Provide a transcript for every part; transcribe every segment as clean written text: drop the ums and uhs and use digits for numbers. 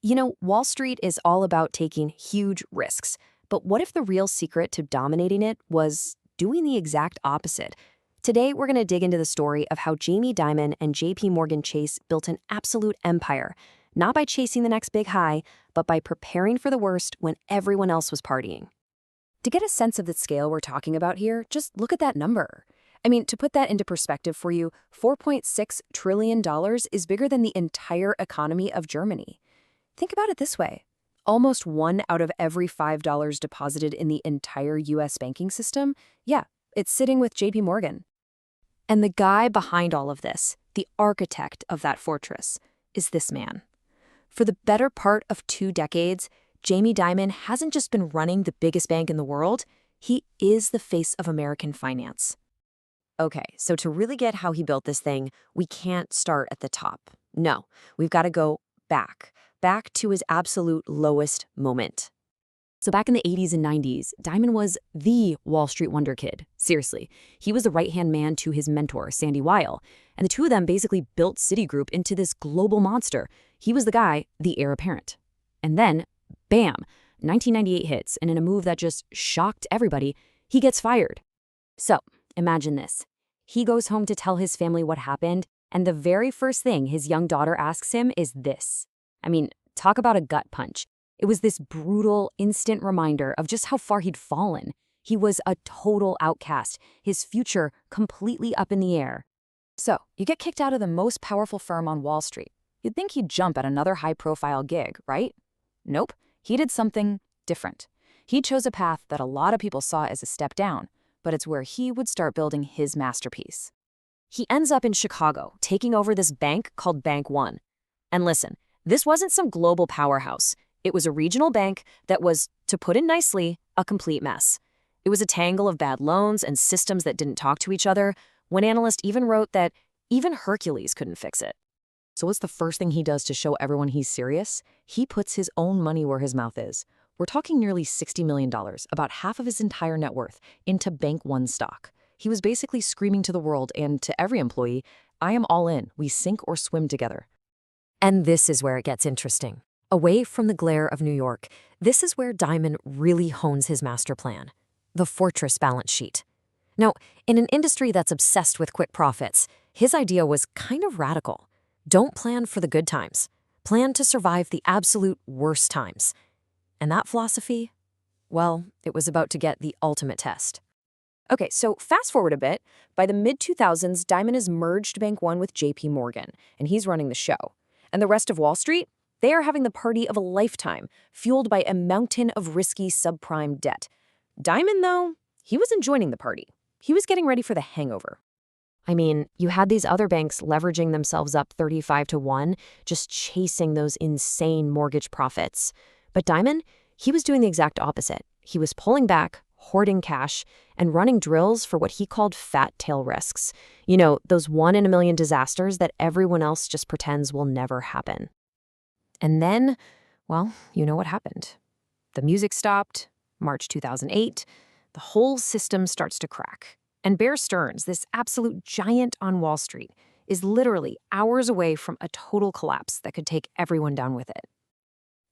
Wall Street is all about taking huge risks. But what if the real secret to dominating it was doing the exact opposite? Today, we're going to dig into the story of how Jamie Dimon and JP Morgan Chase built an absolute empire, not by chasing the next big high, but by preparing for the worst when everyone else was partying. To get a sense of the scale we're talking about here, just look at that number. To put that into perspective for you, $4.6 trillion is bigger than the entire economy of Germany. Think about it this way. Almost 1 out of every $5 deposited in the entire U.S. banking system, yeah, it's sitting with JP Morgan. And the guy behind all of this, the architect of that fortress, is this man. For the better part of 2 decades, Jamie Dimon hasn't just been running the biggest bank in the world, he is the face of American finance. Okay, so to really get how he built this thing, we can't start at the top. No, we've got to go back to his absolute lowest moment. So back in the 80s and 90s, Dimon was the Wall Street wonder kid. Seriously, he was the right-hand man to his mentor, Sandy Weil, and the two of them basically built Citigroup into this global monster. He was the guy, the heir apparent. And then, bam, 1998 hits, and in a move that just shocked everybody, he gets fired. So, imagine this. He goes home to tell his family what happened, and the very first thing his young daughter asks him is this. Talk about a gut punch. It was this brutal, instant reminder of just how far he'd fallen. He was a total outcast, his future completely up in the air. So, you get kicked out of the most powerful firm on Wall Street. You'd think he'd jump at another high-profile gig, right? Nope, he did something different. He chose a path that a lot of people saw as a step down, but it's where he would start building his masterpiece. He ends up in Chicago, taking over this bank called Bank One. And listen, this wasn't some global powerhouse. It was a regional bank that was, to put it nicely, a complete mess. It was a tangle of bad loans and systems that didn't talk to each other. One analyst even wrote that even Hercules couldn't fix it. So what's the first thing he does to show everyone he's serious? He puts his own money where his mouth is. We're talking nearly $60 million, about half of his entire net worth, into Bank One stock. He was basically screaming to the world and to every employee, I am all in. We sink or swim together. And this is where it gets interesting. Away from the glare of New York, this is where Dimon really hones his master plan, the fortress balance sheet. Now, in an industry that's obsessed with quick profits, his idea was kind of radical. Don't plan for the good times. Plan to survive the absolute worst times. And that philosophy, well, it was about to get the ultimate test. Okay, so fast forward a bit. By the mid-2000s, Dimon has merged Bank One with JP Morgan, and he's running the show. And the rest of Wall Street? They are having the party of a lifetime, fueled by a mountain of risky subprime debt. Dimon, though, he wasn't joining the party. He was getting ready for the hangover. You had these other banks leveraging themselves up 35-1, just chasing those insane mortgage profits. But Dimon, he was doing the exact opposite. He was pulling back, hoarding cash, and running drills for what he called fat tail risks. Those 1 in a million disasters that everyone else just pretends will never happen. And then, well, you know what happened. The music stopped, March 2008, the whole system starts to crack. And Bear Stearns, this absolute giant on Wall Street, is literally hours away from a total collapse that could take everyone down with it.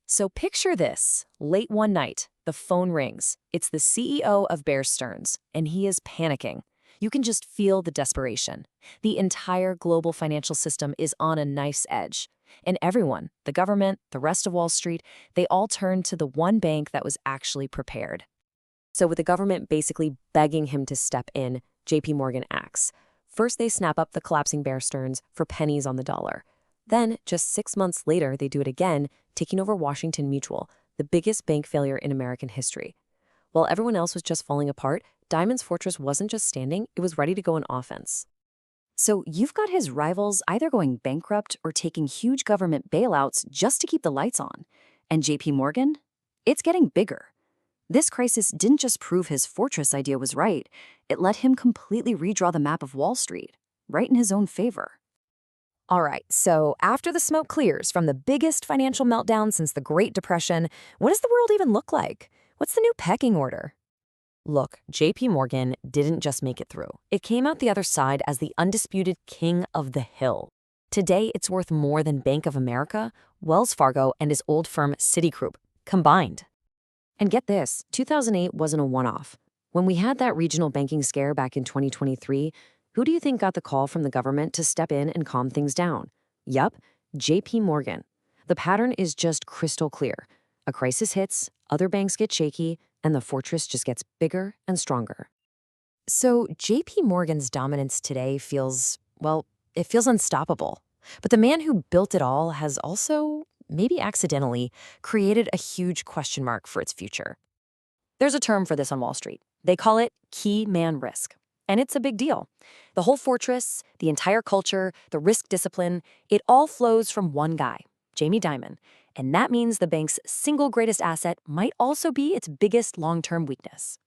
So picture this. Late one night, the phone rings. It's the CEO of Bear Stearns, and he is panicking. You can just feel the desperation. The entire global financial system is on a knife's edge. And everyone, the government, the rest of Wall Street, they all turn to the one bank that was actually prepared. So with the government basically begging him to step in, JP Morgan acts. First, they snap up the collapsing Bear Stearns for pennies on the dollar. Then, just 6 months later, they do it again, taking over Washington Mutual, the biggest bank failure in American history. While everyone else was just falling apart, Dimon's fortress wasn't just standing, it was ready to go on offense. So you've got his rivals either going bankrupt or taking huge government bailouts just to keep the lights on. And JP Morgan? It's getting bigger. This crisis didn't just prove his fortress idea was right, it let him completely redraw the map of Wall Street, right in his own favor. All right, so after the smoke clears from the biggest financial meltdown since the Great Depression, what does the world even look like? What's the new pecking order? Look, JP Morgan didn't just make it through. It came out the other side as the undisputed king of the hill. Today, it's worth more than Bank of America, Wells Fargo, and his old firm Citigroup combined. And get this, 2008 wasn't a one-off. When we had that regional banking scare back in 2023, who do you think got the call from the government to step in and calm things down? Yup, JP Morgan. The pattern is just crystal clear. A crisis hits, other banks get shaky, and the fortress just gets bigger and stronger. So JP Morgan's dominance today feels, well, it feels unstoppable. But the man who built it all has also, maybe accidentally, created a huge question mark for its future. There's a term for this on Wall Street. They call it key man risk. And it's a big deal. The whole fortress, the entire culture, the risk discipline, it all flows from one guy, Jamie Dimon. And that means the bank's single greatest asset might also be its biggest long-term weakness.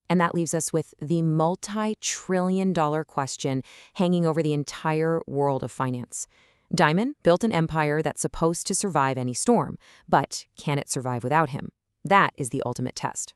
And that leaves us with the multi-trillion-dollar question hanging over the entire world of finance. Dimon built an empire that's supposed to survive any storm, but can it survive without him? That is the ultimate test.